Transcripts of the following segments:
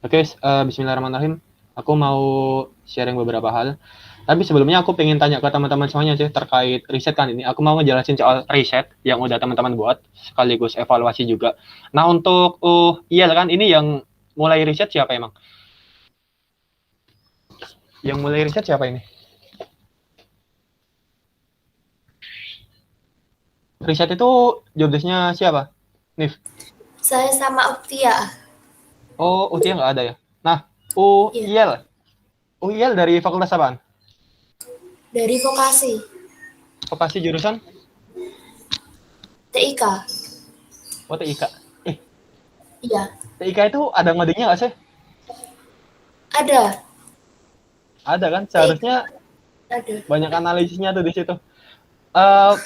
Oke, bismillahirrahmanirrahim. Aku mau sharing beberapa hal. Tapi sebelumnya aku pengen tanya ke teman-teman semuanya sih terkait riset kan ini. Aku mau ngejelasin soal riset yang udah teman-teman buat, sekaligus evaluasi juga. Nah, untuk iya kan ini yang mulai riset siapa emang? Yang mulai riset siapa ini? Riset itu job desk-nya siapa? Nif. Saya sama Oktia. Oh, Utia nggak ada ya? Nah, Ya, UIL dari fakultas apaan? dari vokasi Vokasi jurusan? TIK. Oh, TIK. Eh, Iya, TIK itu ada ngodingnya nggak sih? ada. Ada kan? TIK Seharusnya ada. banyak analisisnya tuh di situ. Uh,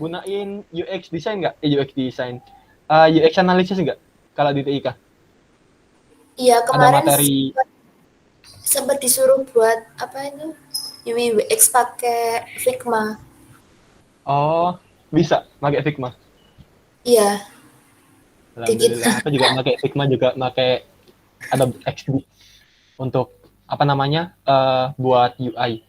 Gunain UX design nggak? UX design. UX analysis nggak? Kalau di TIK Iya, ada kemarin materi. sempat disuruh buat apa itu? UX pakai Figma. Oh, bisa pakai Figma. Iya, dikit. Alhamdulillah. Aku juga pakai Figma, juga pakai Adobe XD untuk apa namanya buat UI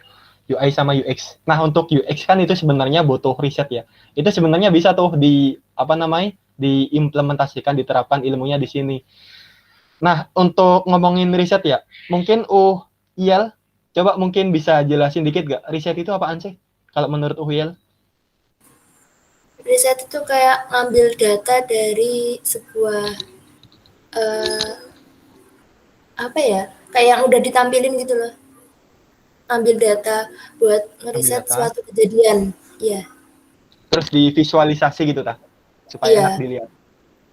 sama UX. Nah, untuk UX kan itu sebenarnya butuh riset ya. Itu sebenarnya bisa tuh di apa namanya diimplementasikan, diterapkan ilmunya di sini. Nah, untuk ngomongin riset ya, mungkin Iyal, coba mungkin bisa jelasin dikit gak, riset itu apaan sih? Kalau menurut Iyal? Riset itu kayak ngambil data dari sebuah eh, apa ya? Kayak yang udah ditampilin gitu loh. Ambil data buat Ambil ngeriset data, suatu kejadian. Iya, terus divisualisasi gitu ta, supaya enak iya, dilihat.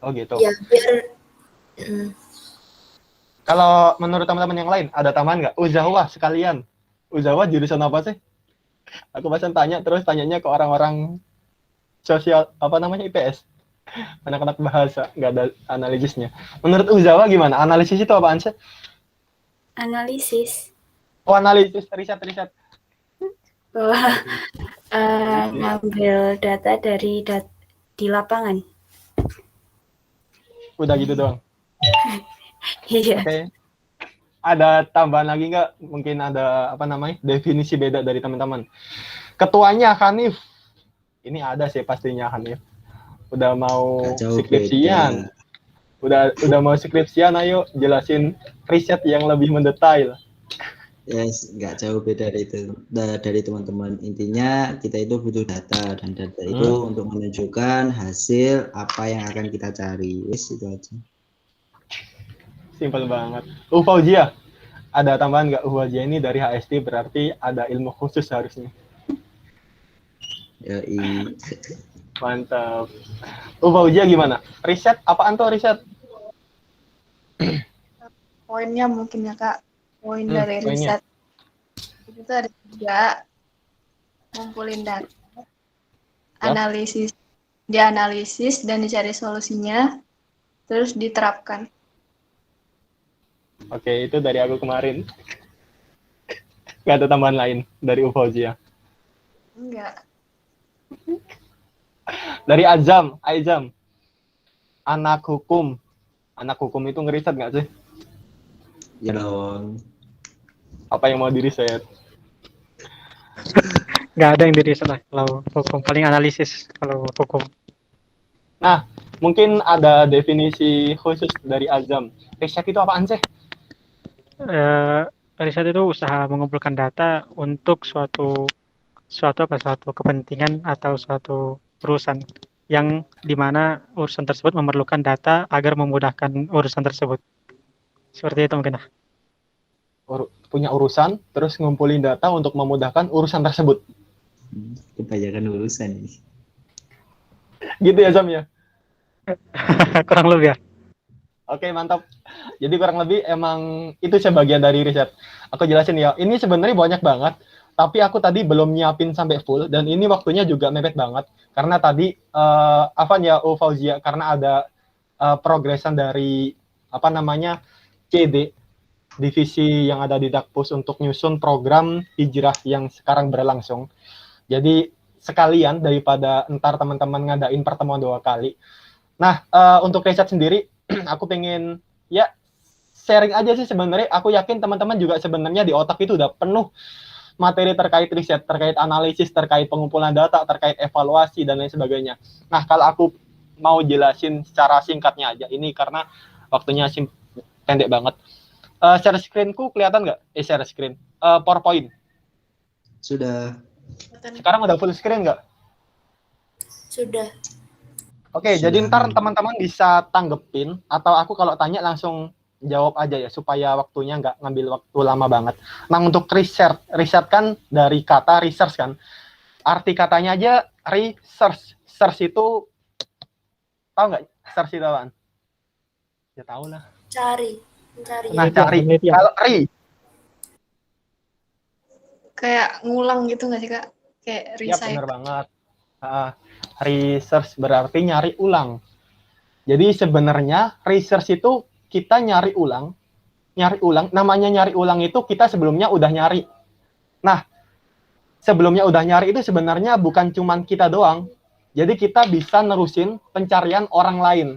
Oh gitu. iya. Biar mm, Kalau menurut teman-teman yang lain, ada tambahan nggak? Uzawa sekalian. Uzawa jurusan apa sih? Aku baca tanya, terus tanyanya ke orang-orang sosial, apa namanya, IPS. Anak-anak bahasa, nggak ada analisisnya. Menurut Uzawa gimana? Analisis itu apaan sih? Analisis Oh, analisis, riset. bahwa ngambil data dari di lapangan. Udah gitu doang. Iya. Oke. Ada tambahan lagi nggak? Mungkin ada apa namanya definisi beda dari teman-teman. Ketuanya Hanif. Ini ada sih pastinya Hanif. Udah mau Gak jauh skripsian. beda. Udah mau skripsian, ayo jelasin riset yang lebih mendetail. Yes, nggak jauh beda dari teman-teman. Intinya kita itu butuh data, dan data itu untuk menunjukkan hasil apa yang akan kita cari. Yes, itu aja. Simpel banget. Fauzia, ada tambahan nggak? Fauzia ini dari HST, berarti ada ilmu khusus harusnya. Yoi. Mantap. Fauzia gimana? Riset, apaan tuh riset? Poinnya mungkin ya Kak, poin dari Poinnya. riset itu ada 3, ngumpulin data, dianalisis dan dicari solusinya, terus diterapkan. Oke, itu dari aku kemarin. Nggak ada tambahan lain dari Fauzia. Enggak. Dari Azam, anak hukum itu ngeriset nggak sih? Ya dong. Apa yang mau diriset? Nggak ada yang diriset lah kalau hukum, paling analisis kalau hukum. Nah, mungkin ada definisi khusus dari Azam. Riset itu apaan sih? Riset itu usaha mengumpulkan data untuk suatu kepentingan atau suatu urusan yang dimana urusan tersebut memerlukan data agar memudahkan urusan tersebut. Seperti itu mungkin. Punya urusan, terus ngumpulin data untuk memudahkan urusan tersebut. Kebanyakan urusan ini. Gitu ya, Zam ya? Kurang lebih ya. Oke, mantap. Jadi kurang lebih emang itu sebagian dari riset. Aku jelasin ya, ini sebenarnya banyak banget, tapi aku tadi belum nyiapin sampai full, dan ini waktunya juga mepet banget. Karena tadi, Afan ya, Fauzia, karena ada progresan dari, apa namanya, CD, divisi yang ada di Dakpus untuk nyusun program hijrah yang sekarang berlangsung. Jadi sekalian daripada ntar teman-teman ngadain pertemuan 2 kali. Nah, untuk riset sendiri, aku pengen ya sharing aja sih sebenarnya. Aku yakin teman-teman juga sebenarnya di otak itu udah penuh materi terkait riset, terkait analisis, terkait pengumpulan data, terkait evaluasi dan lain sebagainya. Nah, kalau aku mau jelasin secara singkatnya aja ini karena waktunya pendek banget. Share screen-ku kelihatan nggak? Share screen. PowerPoint. Sudah. Sekarang udah full screen nggak? Sudah. Oke, Sudah. jadi ntar teman-teman bisa tanggepin atau aku kalau tanya langsung jawab aja ya supaya waktunya nggak ngambil waktu lama banget. Nah, untuk riset kan dari kata research kan. Arti katanya aja research. Search itu tahu nggak? Search itu apaan? Ya tahu lah. Mencari. Nah, cari. Penelitian. Kalau Kayak ngulang gitu nggak sih Kak? Kayak ya recycle. benar banget. Research berarti nyari ulang. Jadi sebenarnya research itu kita nyari ulang. Namanya nyari ulang itu kita sebelumnya udah nyari. Nah, sebelumnya udah nyari itu sebenarnya bukan cuman kita doang. Jadi kita bisa nerusin pencarian orang lain.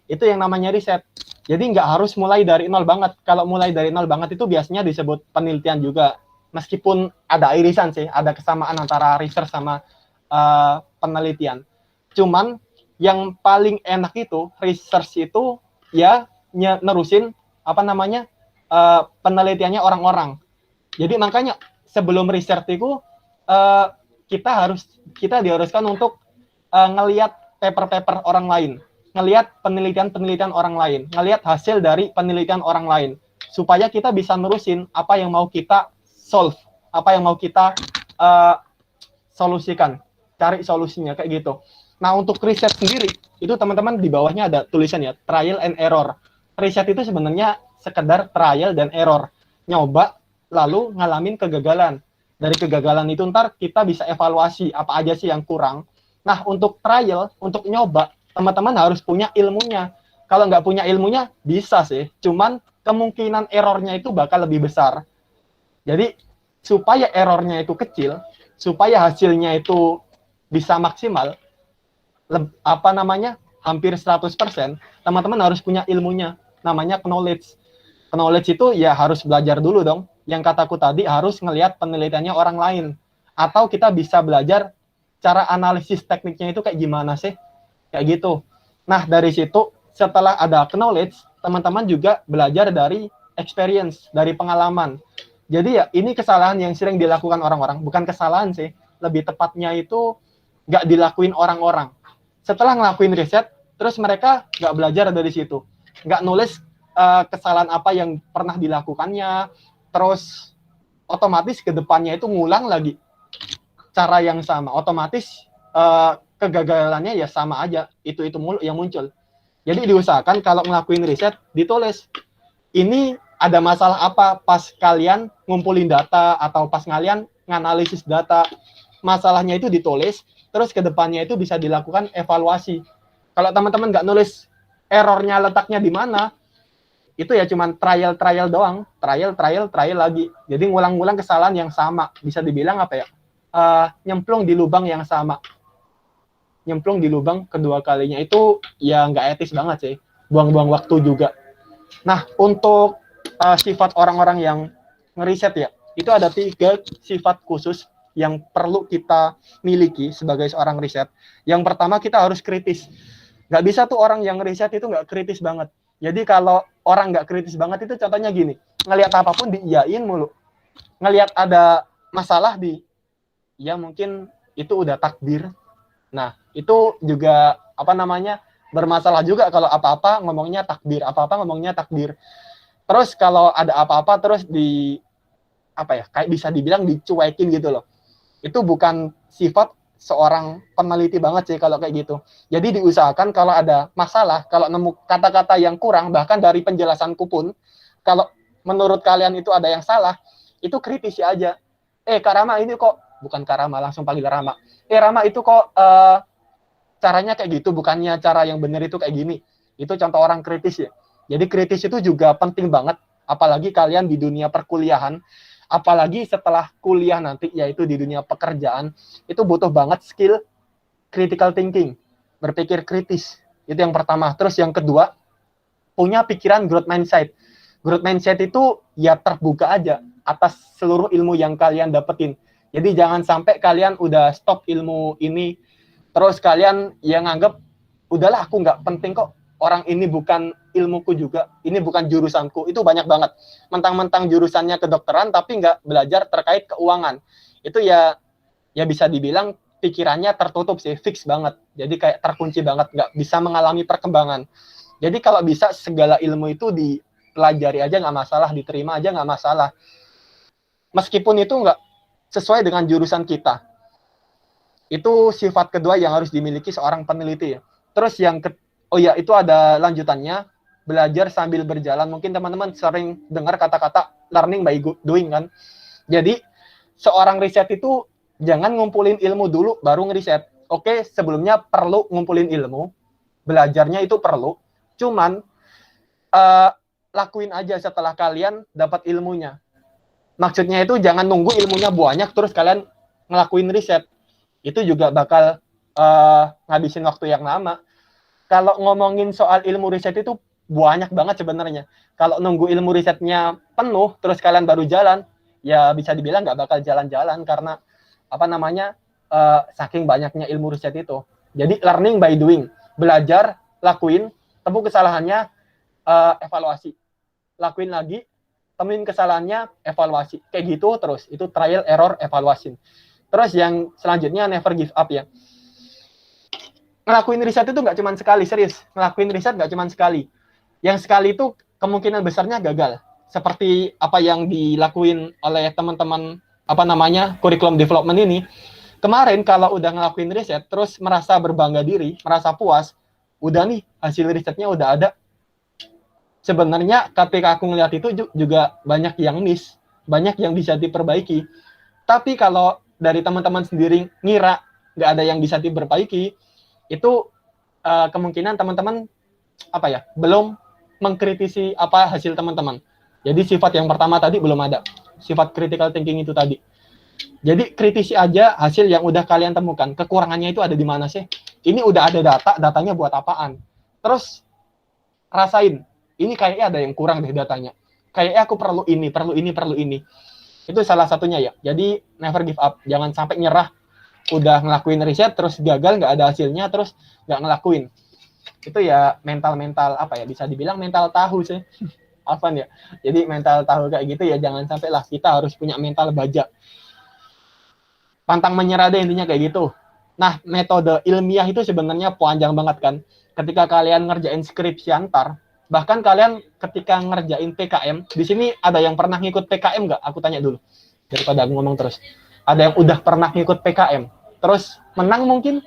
Itu yang namanya riset. Jadi nggak harus mulai dari nol banget. Kalau mulai dari nol banget itu biasanya disebut penelitian juga. Meskipun ada irisan sih, ada kesamaan antara research sama penelitian. Cuman yang paling enak itu research itu ya nerusin penelitiannya orang-orang. Jadi makanya sebelum research itu kita diharuskan untuk ngelihat paper-paper orang lain, ngelihat penelitian-penelitian orang lain, ngelihat hasil dari penelitian orang lain, supaya kita bisa nerusin apa yang mau kita solve, apa yang mau kita solusikan, cari solusinya kayak gitu. Nah, untuk riset sendiri, itu teman-teman di bawahnya ada tulisan ya, trial and error. Riset itu sebenarnya sekedar trial dan error. Nyoba, lalu ngalamin kegagalan. Dari kegagalan itu ntar kita bisa evaluasi apa aja sih yang kurang. Nah, untuk trial, untuk nyoba, teman-teman harus punya ilmunya. Kalau nggak punya ilmunya, bisa sih. Cuman kemungkinan errornya itu bakal lebih besar. Jadi, supaya errornya itu kecil, supaya hasilnya itu bisa maksimal, hampir 100%, teman-teman harus punya ilmunya. Namanya knowledge. Knowledge itu ya harus belajar dulu dong. Yang kataku tadi harus ngelihat penelitiannya orang lain. Atau kita bisa belajar cara analisis tekniknya itu kayak gimana sih. Kayak gitu. Nah, dari situ setelah ada knowledge, teman-teman juga belajar dari experience, dari pengalaman. Jadi ya ini kesalahan yang sering dilakukan orang-orang. Bukan kesalahan sih. Lebih tepatnya itu nggak dilakuin orang-orang. Setelah ngelakuin riset, terus mereka nggak belajar dari situ. Nggak nulis kesalahan apa yang pernah dilakukannya, terus otomatis ke depannya itu ngulang lagi cara yang sama. Otomatis kegagalannya ya sama aja, itu mulu yang muncul. Jadi diusahakan kalau ngelakuin riset, ditulis. Ini ada masalah apa pas kalian ngumpulin data atau pas kalian nganalisis data. Masalahnya itu ditulis, terus ke depannya itu bisa dilakukan evaluasi. Kalau teman-teman nggak nulis errornya letaknya di mana, itu ya cuman trial doang, trial lagi. Jadi ngulang-ngulang kesalahan yang sama, bisa dibilang apa ya? Nyemplung di lubang yang sama. Nyemplung di lubang kedua kalinya itu ya nggak etis banget sih, buang-buang waktu juga. Nah, untuk sifat orang-orang yang ngeriset ya, itu ada 3 sifat khusus yang perlu kita miliki sebagai seorang riset. Yang pertama, kita harus kritis. Nggak bisa tuh orang yang riset itu nggak kritis banget. Jadi kalau orang nggak kritis banget itu contohnya gini, ngelihat apapun diiyain mulu. Ngelihat ada masalah ya mungkin itu udah takdir. Nah, itu juga bermasalah juga kalau apa-apa ngomongnya takdir, apa-apa ngomongnya takdir. Terus kalau ada apa-apa terus kayak bisa dibilang dicuekin gitu loh. Itu bukan sifat seorang peneliti banget sih kalau kayak gitu. Jadi diusahakan kalau ada masalah, kalau nemu kata-kata yang kurang, bahkan dari penjelasanku pun, kalau menurut kalian itu ada yang salah, itu kritisi aja. Kak Rama ini kok, bukan Kak Rama, langsung panggil Rama. Rama itu kok caranya kayak gitu, bukannya cara yang benar itu kayak gini. Itu contoh orang kritis ya. Jadi kritis itu juga penting banget, apalagi kalian di dunia perkuliahan, apalagi setelah kuliah nanti, yaitu di dunia pekerjaan, itu butuh banget skill critical thinking, berpikir kritis. Itu yang pertama. Terus yang kedua, punya pikiran growth mindset. growth mindset itu ya terbuka aja atas seluruh ilmu yang kalian dapetin. Jadi jangan sampai kalian udah stop ilmu ini, terus kalian yang nganggep, udahlah aku nggak penting kok, orang ini bukan ilmuku juga, ini bukan jurusanku. Itu banyak banget. Mentang-mentang jurusannya kedokteran, tapi nggak belajar terkait keuangan. Itu ya bisa dibilang pikirannya tertutup sih, fix banget. Jadi kayak terkunci banget, nggak bisa mengalami perkembangan. Jadi kalau bisa segala ilmu itu dipelajari aja nggak masalah, diterima aja nggak masalah. Meskipun itu nggak sesuai dengan jurusan kita. Itu sifat kedua yang harus dimiliki seorang peneliti. Terus itu ada lanjutannya, belajar sambil berjalan. Mungkin teman-teman sering dengar kata-kata learning by doing kan. Jadi seorang riset itu jangan ngumpulin ilmu dulu baru ngeriset. Oke, sebelumnya perlu ngumpulin ilmu, belajarnya itu perlu. Cuman lakuin aja setelah kalian dapat ilmunya. Maksudnya itu jangan nunggu ilmunya banyak terus kalian ngelakuin riset. Itu juga bakal ngabisin waktu yang lama. Kalau ngomongin soal ilmu riset itu banyak banget sebenarnya. Kalau nunggu ilmu risetnya penuh terus kalian baru jalan, ya bisa dibilang nggak bakal jalan-jalan karena saking banyaknya ilmu riset itu. Jadi learning by doing, belajar, lakuin, temu kesalahannya, evaluasi, lakuin lagi, temuin kesalahannya, evaluasi, kayak gitu terus. Itu trial error evaluasi. Terus yang selanjutnya never give up ya. Ngelakuin riset itu nggak cuma sekali, serius. Ngelakuin riset nggak cuma sekali. Yang sekali itu kemungkinan besarnya gagal. Seperti apa yang dilakuin oleh teman-teman curriculum development ini. Kemarin kalau udah ngelakuin riset, terus merasa berbangga diri, merasa puas, udah nih hasil risetnya udah ada. Sebenarnya ketika aku ngeliat itu juga banyak yang miss, banyak yang bisa diperbaiki. Tapi kalau dari teman-teman sendiri ngira nggak ada yang bisa diperbaiki, itu kemungkinan teman-teman belum mengkritisi hasil teman-teman. Jadi sifat yang pertama tadi belum ada, sifat critical thinking itu tadi. Jadi kritisi aja hasil yang udah kalian temukan. Kekurangannya itu ada di mana sih? Ini udah ada datanya buat apaan? Terus rasain, ini kayaknya ada yang kurang deh datanya. Kayaknya aku perlu ini. Itu salah satunya ya. Jadi never give up. Jangan sampai nyerah. Udah ngelakuin riset, terus gagal, nggak ada hasilnya, terus nggak ngelakuin. Itu ya mental-mental bisa dibilang mental tahu sih. Alvan ya. Jadi mental tahu kayak gitu ya jangan sampai lah, kita harus punya mental baja. Pantang menyerah deh intinya kayak gitu. Nah, metode ilmiah itu sebenarnya panjang banget kan. Ketika kalian ngerjain skripsi antar, bahkan kalian ketika ngerjain PKM, di sini ada yang pernah ngikut PKM nggak? Aku tanya dulu, daripada aku ngomong terus. Ada yang udah pernah ngikut PKM, terus menang mungkin?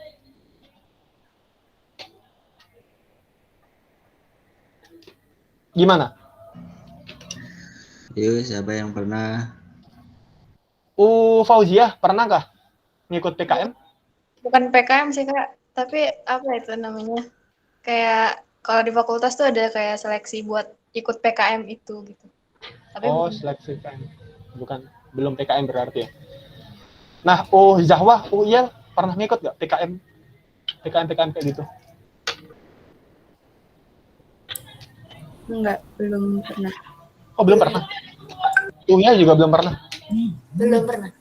Gimana? Yuk, siapa yang pernah? Fauziah, pernah nggak ngikut PKM? Bukan PKM sih Kak, tapi apa itu namanya? Kayak kalau di fakultas tuh ada kayak seleksi buat ikut PKM itu gitu. Tapi seleksi PKM. Belum PKM berarti ya. Nah, Zahwa, Uyel pernah ngikut nggak PKM kayak gitu? Enggak, belum pernah. Oh, belum pernah. Uyel juga belum pernah. Belum pernah.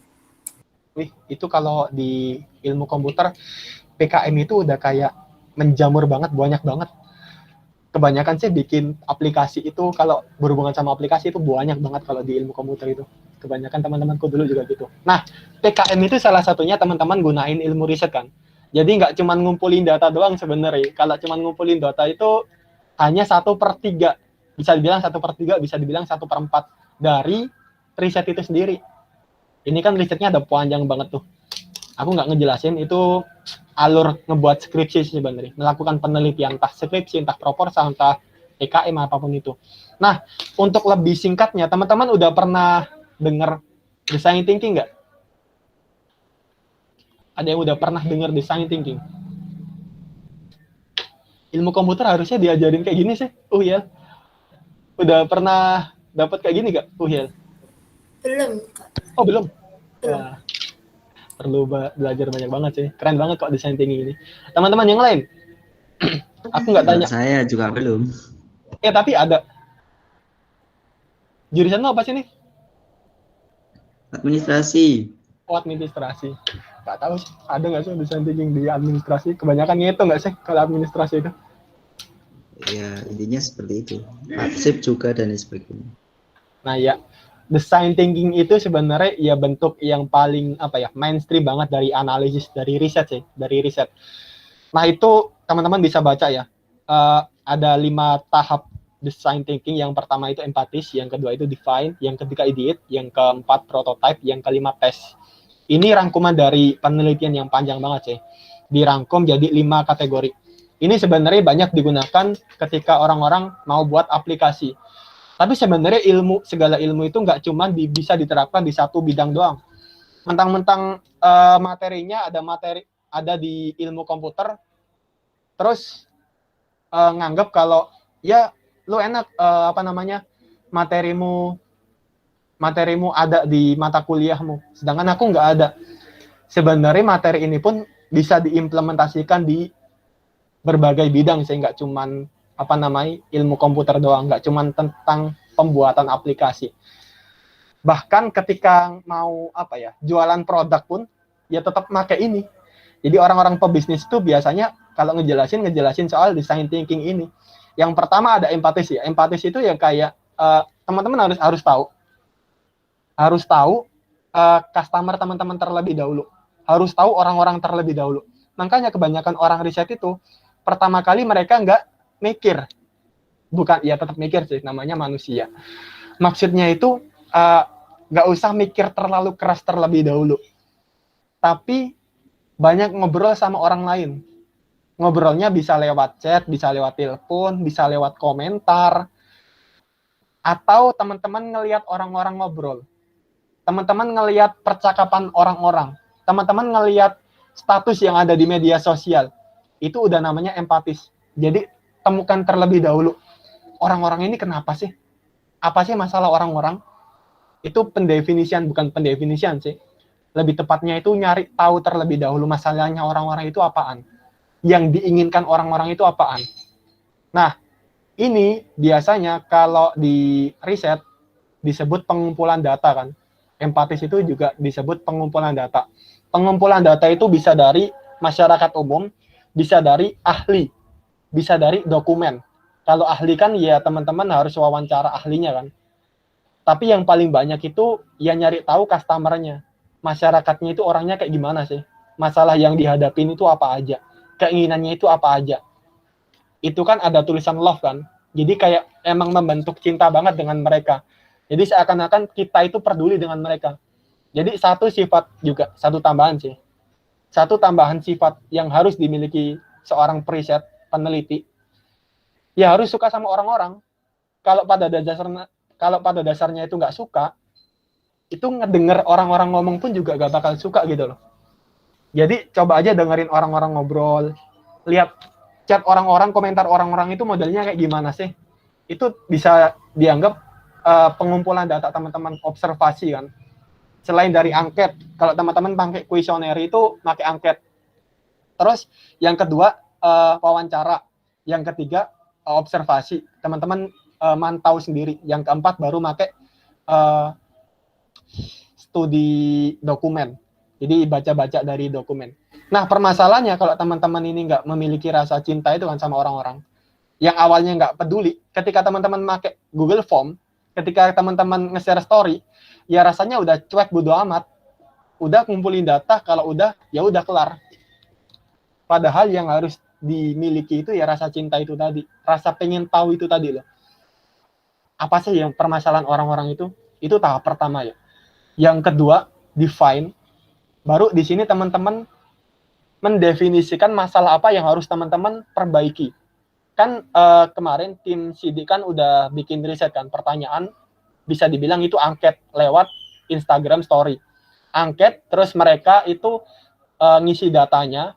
Wih, itu kalau di ilmu komputer PKM itu udah kayak menjamur banget, banyak banget. Kebanyakan sih bikin aplikasi itu, kalau berhubungan sama aplikasi itu banyak banget kalau di ilmu komputer itu. Kebanyakan teman-temanku dulu juga gitu. Nah, PKM itu salah satunya teman-teman gunain ilmu riset kan. Jadi nggak cuma ngumpulin data doang sebenarnya. Kalau cuma ngumpulin data itu hanya 1/3. Bisa dibilang 1/3, bisa dibilang 1/4 dari riset itu sendiri. Ini kan risetnya ada panjang banget tuh. Aku nggak ngejelasin, itu alur ngebuat skripsi sebenarnya. Melakukan penelitian, entah skripsi, entah proposal, entah PKM, apapun itu. Nah, untuk lebih singkatnya, teman-teman udah pernah dengar design thinking nggak? Ada yang udah pernah dengar design thinking? Ilmu komputer harusnya diajarin kayak gini sih, ya. Udah pernah dapat kayak gini nggak, Uhiel? Belum, Kak. Oh, belum? Belum. Wah, perlu belajar banyak banget sih. Keren banget kok design thinking ini. Teman-teman yang lain? Aku nggak tanya. Saya juga belum. Ya, tapi ada. Jurusan lo apa sih nih? Administrasi. Oh, administrasi. Nggak tahu sih, ada nggak sih design thinking di administrasi? Kebanyakan itu nggak sih kalau administrasi itu? Ya, intinya seperti itu. Arsip juga dan lain sebagainya. Nah ya, design thinking itu sebenarnya ya bentuk yang paling apa ya, mainstream banget dari analisis, dari riset sih, dari riset. Nah itu teman-teman bisa baca ya. Ada 5 tahap design thinking. Yang pertama itu empatis, yang kedua itu define, yang ketiga ideate, yang keempat prototype, yang kelima test. Ini rangkuman dari penelitian yang panjang banget sih. Dirangkum jadi 5 kategori. Ini sebenarnya banyak digunakan ketika orang-orang mau buat aplikasi. Tapi sebenarnya segala ilmu itu nggak cuma bisa diterapkan di satu bidang doang. Mentang-mentang materinya ada di ilmu komputer, terus nganggap kalau ya lu enak materimu ada di mata kuliahmu, sedangkan aku nggak ada. Sebenarnya materi ini pun bisa diimplementasikan di berbagai bidang, sih nggak cuman ilmu komputer doang, nggak cuman tentang pembuatan aplikasi. Bahkan ketika mau jualan produk pun ya tetap pakai ini. Jadi orang-orang pebisnis itu biasanya kalau ngejelasin soal design thinking ini. Yang pertama ada empatis ya. Empatis itu ya kayak teman-teman harus tahu customer teman-teman terlebih dahulu. Harus tahu orang-orang terlebih dahulu. Makanya kebanyakan orang riset itu pertama kali mereka nggak mikir. Bukan, ya tetap mikir sih, namanya manusia. Maksudnya itu nggak usah mikir terlalu keras terlebih dahulu. Tapi banyak ngobrol sama orang lain. Ngobrolnya bisa lewat chat, bisa lewat telepon, bisa lewat komentar. Atau teman-teman ngelihat orang-orang ngobrol. Teman-teman ngelihat percakapan orang-orang. Teman-teman ngelihat status yang ada di media sosial. Itu udah namanya empatis. Jadi temukan terlebih dahulu. Orang-orang ini kenapa sih? Apa sih masalah orang-orang? Itu pendefinisian, bukan pendefinisian sih. Lebih tepatnya itu nyari tahu terlebih dahulu masalahnya orang-orang itu apaan. Yang diinginkan orang-orang itu apaan. Nah, ini biasanya kalau di riset disebut pengumpulan data kan. Empatis itu juga disebut pengumpulan data. Pengumpulan data itu bisa dari masyarakat umum, bisa dari ahli, bisa dari dokumen. Kalau ahli kan ya teman-teman harus wawancara ahlinya kan. Tapi yang paling banyak itu ya nyari tahu customer-nya. Masyarakatnya itu orangnya kayak gimana sih? Masalah yang dihadapin itu apa aja? Keinginannya itu apa aja? Itu kan ada tulisan love kan. Jadi kayak emang membentuk cinta banget dengan mereka. Jadi seakan-akan kita itu peduli dengan mereka. Jadi satu tambahan sifat yang harus dimiliki seorang periset, peneliti, ya harus suka sama orang-orang. Kalau pada dasarnya itu nggak suka, itu ngedenger orang-orang ngomong pun juga gak bakal suka gitu loh. Jadi coba aja dengerin orang-orang ngobrol, lihat chat orang-orang, komentar orang-orang itu modelnya kayak gimana sih. Itu bisa dianggap pengumpulan data teman-teman, observasi kan. Selain dari angket, kalau teman-teman pakai kuesioner itu pakai angket. Terus yang kedua wawancara, yang ketiga observasi, teman-teman mantau sendiri. Yang keempat baru pakai studi dokumen. Jadi baca-baca dari dokumen. Nah, permasalahannya kalau teman-teman ini nggak memiliki rasa cinta itu kan sama orang-orang, yang awalnya nggak peduli, ketika teman-teman pakai Google Form, ketika teman-teman nge-share story, ya rasanya udah cuek, bodo amat. Udah ngumpulin data, kalau udah, ya udah kelar. Padahal yang harus dimiliki itu ya rasa cinta itu tadi. Rasa pengen tahu itu tadi loh. Apa sih yang permasalahan orang-orang itu? Itu tahap pertama ya. Yang kedua, define. Baru di sini teman-teman mendefinisikan masalah apa yang harus teman-teman perbaiki. Kan kemarin tim CD kan udah bikin riset kan, pertanyaan bisa dibilang itu angket lewat Instagram story. Angket, terus mereka itu ngisi datanya.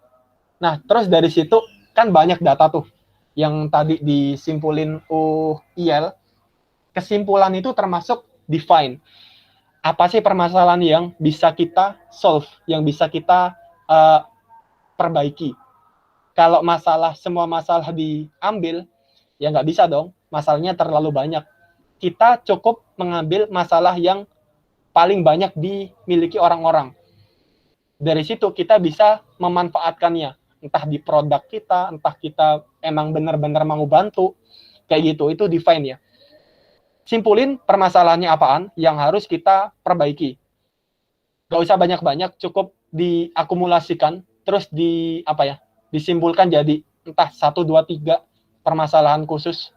Nah, terus dari situ kan banyak data tuh yang tadi disimpulin UIL. Kesimpulan itu termasuk define. Apa sih permasalahan yang bisa kita solve, yang bisa kita perbaiki. Kalau semua masalah diambil, ya nggak bisa dong. Masalahnya terlalu banyak. kita cukup mengambil masalah yang paling banyak dimiliki orang-orang. Dari situ kita bisa memanfaatkannya, entah di produk kita, entah kita emang benar-benar mau bantu, kayak gitu. Itu define ya. Simpulin permasalahannya apaan yang harus kita perbaiki. Gak usah banyak-banyak, cukup diakumulasikan, terus disimpulkan jadi entah 1, 2, 3 permasalahan khusus.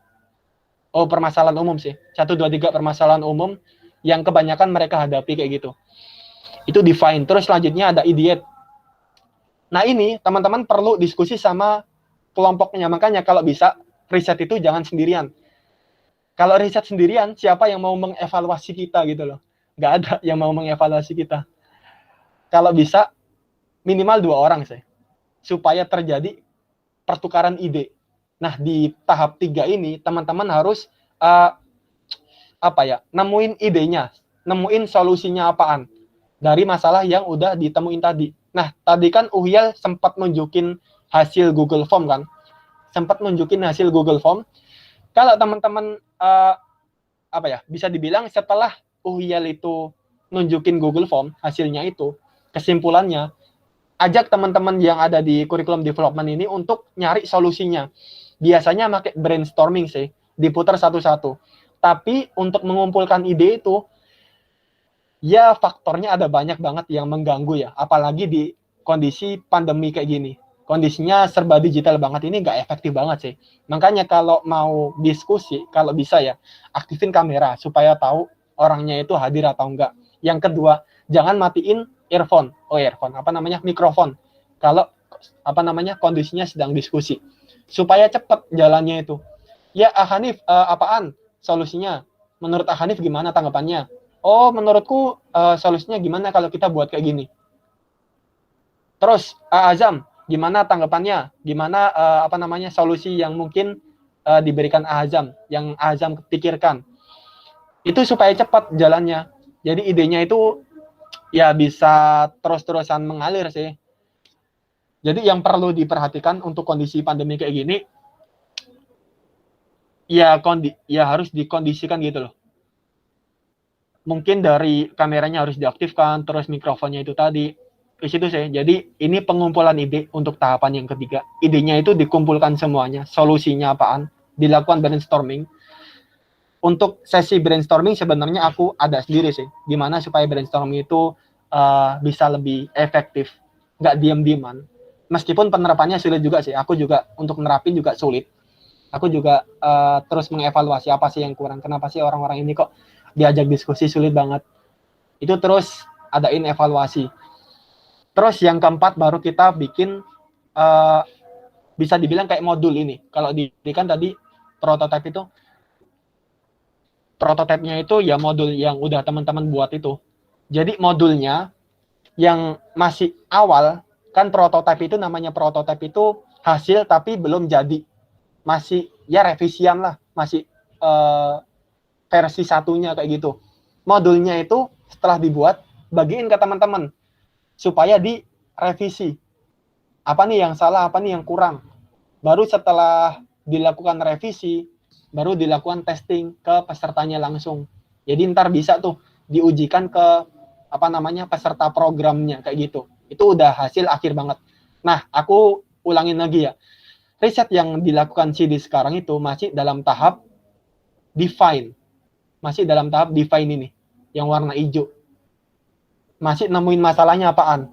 Oh, permasalahan umum sih. 1, 2, 3 permasalahan umum yang kebanyakan mereka hadapi kayak gitu. Itu define. Terus selanjutnya ada ideate. Nah ini teman-teman perlu diskusi sama kelompoknya. Makanya kalau bisa riset itu jangan sendirian. Kalau riset sendirian, siapa yang mau mengevaluasi kita gitu loh. Nggak ada yang mau mengevaluasi kita. Kalau bisa, minimal 2 orang sih. Supaya terjadi pertukaran ide. Nah, di tahap 3 ini, teman-teman harus nemuin idenya. Nemuin solusinya apaan. Dari masalah yang udah ditemuin tadi. Nah, tadi kan Uhyal sempat nunjukin hasil Google Form kan. Google Form. Kalau teman-teman bisa dibilang setelah Uhyal itu nunjukin Google Form, hasilnya itu, kesimpulannya, ajak teman-teman yang ada di curriculum development ini untuk nyari solusinya. Biasanya pakai brainstorming sih, diputar satu-satu. Tapi untuk mengumpulkan ide itu, ya faktornya ada banyak banget yang mengganggu ya. Apalagi di kondisi pandemi kayak gini. Kondisinya serba digital banget, ini nggak efektif banget sih. Makanya kalau mau diskusi, kalau bisa ya, aktifin kamera supaya tahu orangnya itu hadir atau enggak. Yang kedua, jangan matiin mikrofon. Kalau kondisinya sedang diskusi. Supaya cepat jalannya itu. Ya, Hanif, apaan solusinya? Menurut Hanif gimana tanggapannya? Oh, menurutku solusinya gimana kalau kita buat kayak gini? Terus, Azam, gimana tanggapannya? Gimana solusi yang mungkin diberikan Azam, yang Azam pikirkan? Itu supaya cepat jalannya. Jadi idenya itu ya bisa terus-terusan mengalir sih. Jadi yang perlu diperhatikan untuk kondisi pandemi kayak gini, ya harus dikondisikan gitu loh. Mungkin dari kameranya harus diaktifkan, terus mikrofonnya itu tadi. Ke situ sih. Jadi ini pengumpulan ide untuk tahapan yang ketiga. Idenya itu dikumpulkan semuanya, solusinya apaan, dilakukan brainstorming. Untuk sesi brainstorming sebenarnya aku ada sendiri sih. Gimana supaya brainstorming itu bisa lebih efektif, nggak diam-diaman. Meskipun penerapannya sulit juga sih. Aku juga untuk nerapin juga sulit. Aku juga terus mengevaluasi apa sih yang kurang. Kenapa sih orang-orang ini kok diajak diskusi sulit banget. Itu terus adain evaluasi. Terus yang keempat baru kita bikin bisa dibilang kayak modul ini. Kalau kan tadi prototipenya itu ya modul yang udah teman-teman buat itu. Jadi modulnya yang masih awal, kan prototipe itu namanya prototipe itu hasil tapi belum jadi. Masih ya revisian lah, masih versi satunya kayak gitu. Modulnya itu setelah dibuat, bagiin ke teman-teman supaya direvisi. Apa nih yang salah, apa nih yang kurang. Baru setelah dilakukan revisi, baru dilakukan testing ke pesertanya langsung. Jadi ntar bisa tuh diujikan ke peserta programnya kayak gitu. Itu udah hasil akhir banget. Nah, aku ulangin lagi ya. Riset yang dilakukan CD sekarang itu masih dalam tahap define. Masih dalam tahap define ini, yang warna hijau. Masih nemuin masalahnya apaan.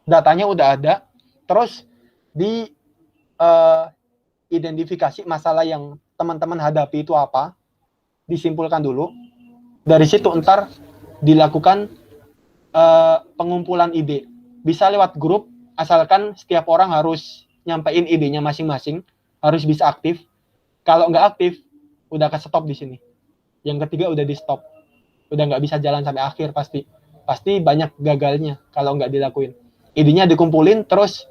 Datanya udah ada, terus identifikasi masalah yang teman-teman hadapi itu apa, disimpulkan dulu. Dari situ ntar dilakukan pengumpulan ide. Bisa lewat grup, asalkan setiap orang harus nyampein idenya masing-masing, harus bisa aktif. Kalau nggak aktif, udah ke stop di sini. Yang ketiga udah di stop. Udah nggak bisa jalan sampai akhir pasti. Pasti banyak gagalnya kalau nggak dilakuin. Idenya dikumpulin, terus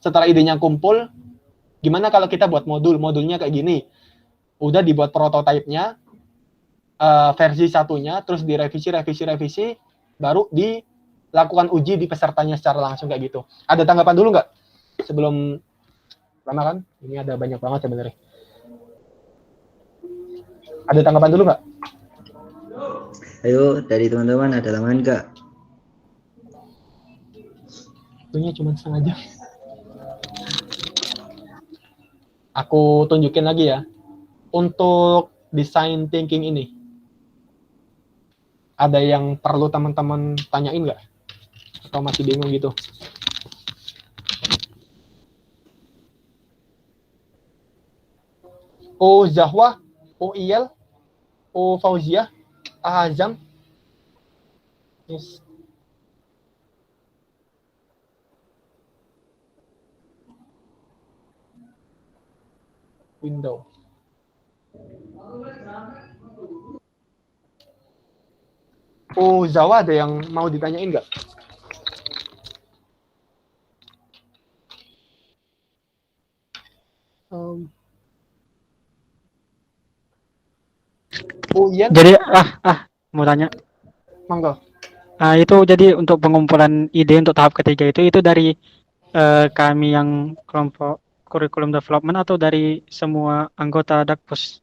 setelah idenya kumpul, gimana kalau kita buat modulnya kayak gini. Udah dibuat prototipenya, versi satunya, terus direvisi, baru dilakukan uji di pesertanya secara langsung kayak gitu. Ada tanggapan dulu nggak? Sebelum lama kan? Ini ada banyak banget sebenarnya. Ada tanggapan dulu nggak? Ayo dari teman-teman ada tambahan nggak? Waktunya cuma setengah jam. Aku tunjukin lagi ya. Untuk design thinking ini, ada yang perlu teman-teman tanyain nggak? Atau masih bingung gitu? O Zahwa, O Iyal, O Fauziah, Ahazam. Yes. Window. Oh, Zawa ada yang mau ditanyain nggak? Oh iya, Jadi mau tanya. monggo. Itu jadi untuk pengumpulan ide untuk tahap ketiga itu dari kami yang kelompok kurikulum development atau dari semua anggota Dakpus?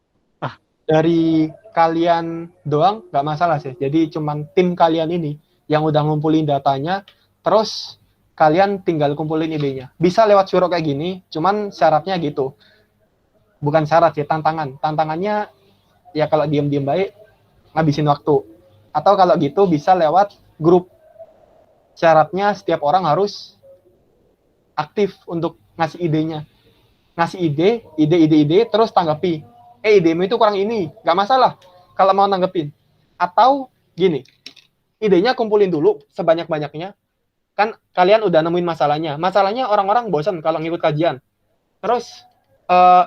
Dari kalian doang nggak masalah sih. Jadi cuman tim kalian ini yang udah ngumpulin datanya, terus kalian tinggal kumpulin idenya. Bisa lewat surat kayak gini, cuman syaratnya gitu. Bukan syarat sih, tantangan. Tantangannya ya kalau diem-diem baik, ngabisin waktu. Atau kalau gitu bisa lewat grup. Syaratnya setiap orang harus aktif untuk ngasih idenya. Ngasih ide, terus tanggapi. Idemu itu kurang ini, nggak masalah kalau mau nanggepin. Atau gini, idenya kumpulin dulu sebanyak-banyaknya. Kan kalian udah nemuin masalahnya. Masalahnya orang-orang bosan kalau ngikut kajian. Terus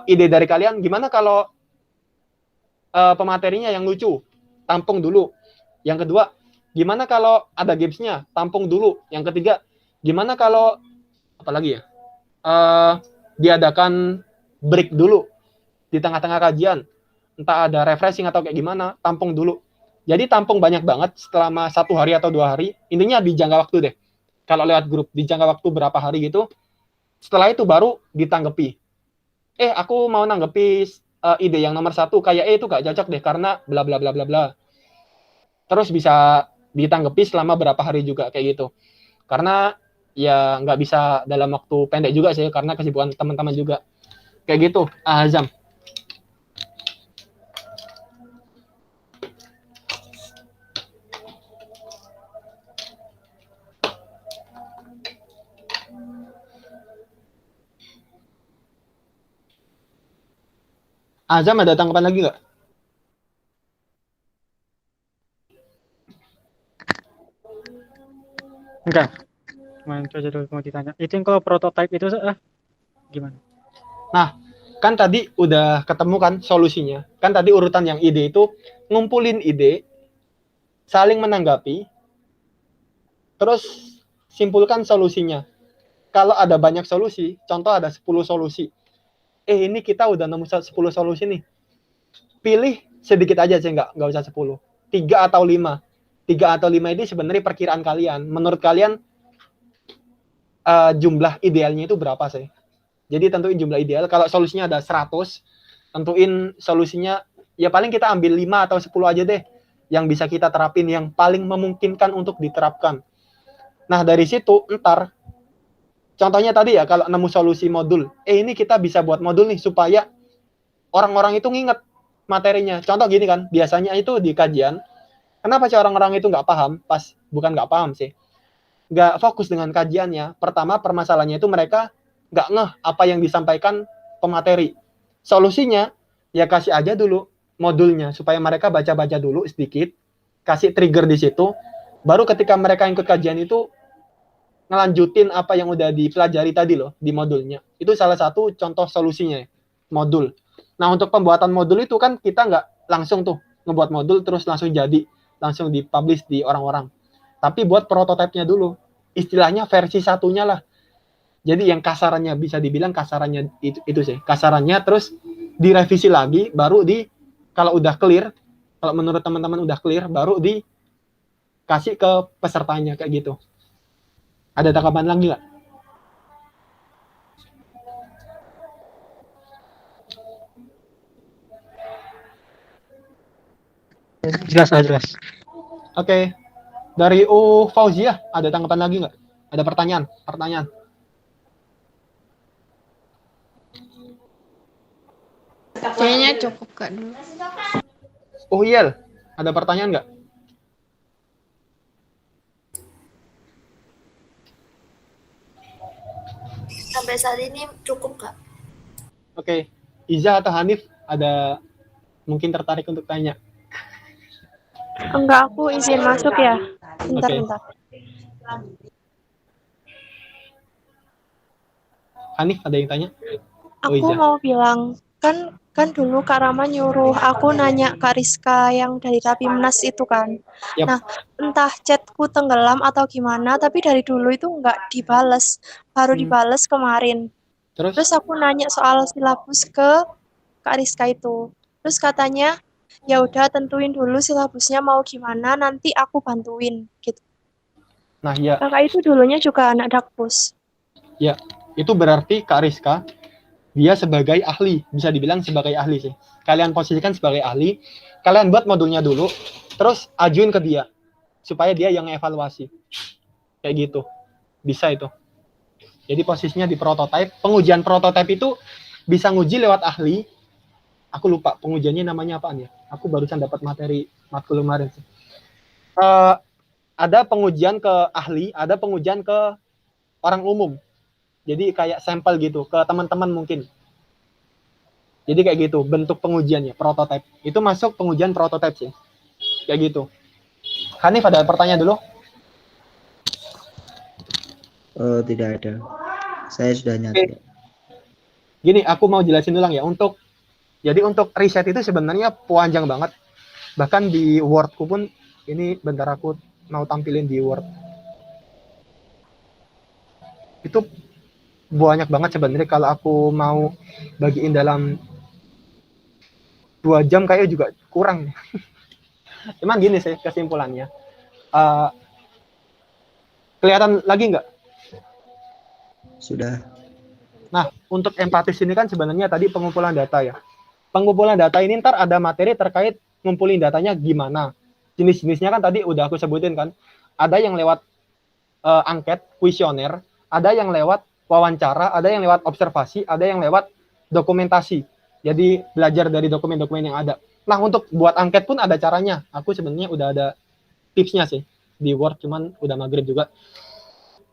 ide dari kalian, gimana kalau pematerinya yang lucu? Tampung dulu. Yang kedua, gimana kalau ada gamesnya? Tampung dulu. Yang ketiga, gimana kalau apa lagi ya? Diadakan break dulu di tengah-tengah kajian, entah ada refreshing atau kayak gimana, tampung dulu. Jadi tampung banyak banget selama 1 hari atau 2 hari, intinya di jangka waktu deh. Kalau lewat grup, di jangka waktu berapa hari gitu, setelah itu baru ditanggapi. Aku mau nanggepi ide yang nomor 1, kayak itu gak cocok deh, karena bla bla bla bla bla. Terus bisa ditanggapi selama berapa hari juga, kayak gitu. Karena ya nggak bisa dalam waktu pendek juga sih, karena kesibukan teman-teman juga. Kayak gitu, Azam. Azam ada tanggapan lagi nggak? Enggak. Cuma itu aja dulu mau ditanya. Itu yang kalau prototype itu gimana? Kan tadi udah ketemu kan solusinya. Kan tadi urutan yang ide itu ngumpulin ide, saling menanggapi, terus simpulkan solusinya. Kalau ada banyak solusi, contoh ada 10 solusi. Ini kita udah nemu 10 solusi nih. Pilih sedikit aja sih, nggak usah 10. 3 atau 5. 3 atau 5 ini sebenarnya perkiraan kalian. Menurut kalian jumlah idealnya itu berapa sih? Jadi tentuin jumlah ideal. Kalau solusinya ada 100, tentuin solusinya ya paling kita ambil 5 atau 10 aja deh yang bisa kita terapin, yang paling memungkinkan untuk diterapkan. Nah, dari situ ntar contohnya tadi ya, kalau nemu solusi modul, ini kita bisa buat modul nih supaya orang-orang itu nginget materinya. Contoh gini kan, biasanya itu di kajian, kenapa sih orang-orang itu nggak paham? Bukan nggak paham sih, nggak fokus dengan kajiannya. Pertama, permasalahannya itu mereka nggak ngeh apa yang disampaikan pemateri. Solusinya, ya kasih aja dulu modulnya, supaya mereka baca-baca dulu sedikit, kasih trigger di situ, baru ketika mereka ikut kajian itu, ngelanjutin apa yang udah dipelajari tadi loh, di modulnya. Itu salah satu contoh solusinya, modul. Nah, untuk pembuatan modul itu kan kita nggak langsung tuh ngebuat modul, terus langsung jadi, langsung dipublish di orang-orang. Tapi buat prototipenya dulu. Istilahnya versi satunya lah. Jadi yang kasarannya, bisa dibilang kasarannya itu sih. Kasarannya terus direvisi lagi, baru kalau udah clear, kalau menurut teman-teman udah clear, baru dikasih ke pesertanya, kayak gitu. Ada tanggapan lagi nggak? Jelas. Oke. Dari Fauziah, ada tanggapan lagi nggak? Ada pertanyaan? Kayaknya cukup Kak dulu. Yel, ada pertanyaan nggak? Sampai saat ini cukup, Kak. Oke. Iza atau Hanif ada mungkin tertarik untuk tanya? Enggak, aku izin masuk ya. Bentar. Hanif ada yang tanya? Aku Iza. mau bilang, kan dulu Kak Rama nyuruh aku nanya Kak Rizka yang dari Rapimnas itu kan. Yap. Nah, entah chatku tenggelam atau gimana, tapi dari dulu itu nggak dibales. Baru dibales kemarin. Terus aku nanya soal silabus ke Kak Rizka itu. Terus katanya, ya udah tentuin dulu silabusnya mau gimana, nanti aku bantuin gitu. Nah, ya. Kakak itu dulunya juga anak Dakpus. Ya, itu berarti Kak Rizka dia sebagai ahli, bisa dibilang sebagai ahli sih. Kalian posisikan sebagai ahli, kalian buat modulnya dulu, terus ajuin ke dia supaya dia yang evaluasi. Kayak gitu. Bisa itu. Jadi posisinya di prototype. Pengujian prototype itu bisa nguji lewat ahli. Aku lupa pengujiannya namanya apaan ya. Aku barusan dapat materi matkul kemarin sih. Ada pengujian ke ahli, ada pengujian ke orang umum. Jadi kayak sampel gitu ke teman-teman mungkin. Jadi kayak gitu bentuk pengujiannya, prototype. Itu masuk pengujian prototype sih. Kayak gitu. Hanif ada pertanyaan dulu? Oh, tidak ada. Saya sudah nyata. Gini, aku mau jelasin ulang ya. Untuk riset itu sebenarnya panjang banget. Bahkan di Word-ku pun, ini bentar aku mau tampilin di Word. Itu banyak banget sebenarnya kalau aku mau bagiin dalam 2 jam kayaknya juga kurang. Cuman gini sih kesimpulannya. Kelihatan lagi nggak? Sudah. Nah, untuk empatis ini kan sebenarnya tadi pengumpulan data ya. Pengumpulan data ini ntar ada materi terkait ngumpulin datanya gimana. Jenis-jenisnya kan tadi udah aku sebutin kan. Ada yang lewat angket, kuesioner, ada yang lewat wawancara, ada yang lewat observasi, ada yang lewat dokumentasi. Jadi belajar dari dokumen-dokumen yang ada. Nah, untuk buat angket pun ada caranya. Aku sebenarnya udah ada tipsnya sih di Word, cuman udah maghrib juga.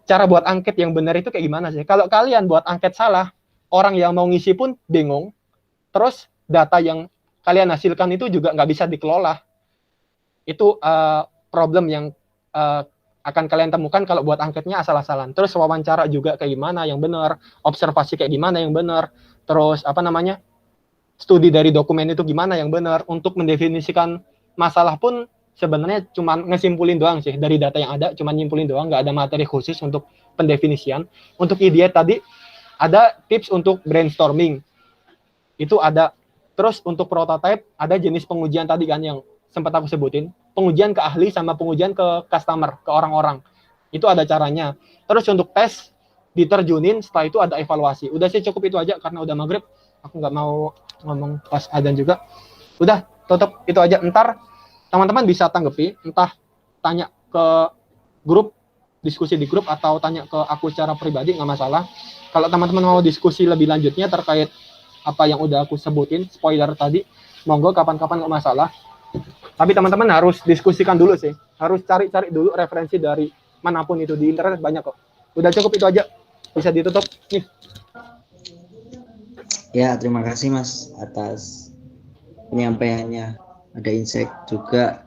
Cara buat angket yang benar itu kayak gimana sih? Kalau kalian buat angket salah, orang yang mau ngisi pun bingung. Terus data yang kalian hasilkan itu juga nggak bisa dikelola. Itu problem yang akan kalian temukan kalau buat angketnya asal-asalan. Terus wawancara juga kayak gimana yang benar, observasi kayak gimana yang benar, terus studi dari dokumen itu gimana yang benar. Untuk mendefinisikan masalah pun sebenarnya cuma ngesimpulin doang sih dari data yang ada, cuma nyimpulin doang, nggak ada materi khusus untuk pendefinisian. Untuk ide tadi ada tips untuk brainstorming, itu ada. Terus untuk prototype ada jenis pengujian tadi kan yang sempat aku sebutin, pengujian ke ahli sama pengujian ke customer, ke orang-orang. Itu ada caranya. Terus untuk tes diterjunin, setelah itu ada evaluasi. Udah sih cukup itu aja karena udah maghrib. Aku nggak mau ngomong pas adzan juga. Udah, tutup itu aja. Ntar teman-teman bisa tanggapi, entah tanya ke grup, diskusi di grup, atau tanya ke aku secara pribadi, nggak masalah. Kalau teman-teman mau diskusi lebih lanjutnya terkait apa yang udah aku sebutin, spoiler tadi, monggo kapan-kapan nggak masalah. Tapi teman-teman harus diskusikan dulu sih, harus cari-cari dulu referensi dari manapun itu, di internet banyak kok. Udah cukup itu aja, bisa ditutup nih. Ya, terima kasih Mas atas penyampaiannya. Ada insight juga.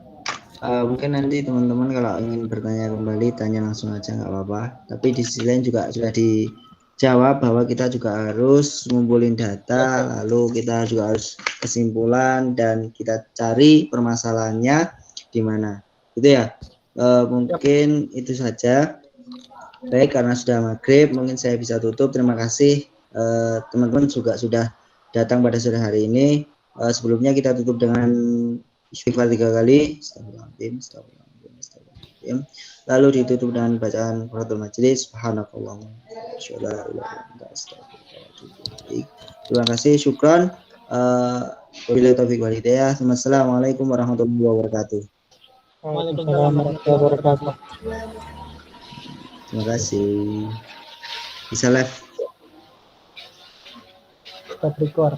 Mungkin nanti teman-teman kalau ingin bertanya kembali, tanya langsung aja nggak apa-apa. Tapi di sisi lain juga sudah dijawab bahwa kita juga harus ngumpulin data, lalu kita juga harus kesimpulan dan kita cari permasalahannya di mana. Gitu ya. Mungkin itu saja. Baik, karena sudah maghrib, mungkin saya bisa tutup. Terima kasih teman-teman juga sudah datang pada sore hari ini. Sebelumnya kita tutup dengan istighfar 3 kali. Lalu ditutup dengan bacaan qiraatul majelis. Subhanakallahumma. Terima kasih, syukran. Wabillahi taufiq wal hidayah. Assalamualaikum warahmatullahi wabarakatuh. Waalaikumsalam warahmatullahi wabarakatuh. Terima kasih. Bisa live. Stop record.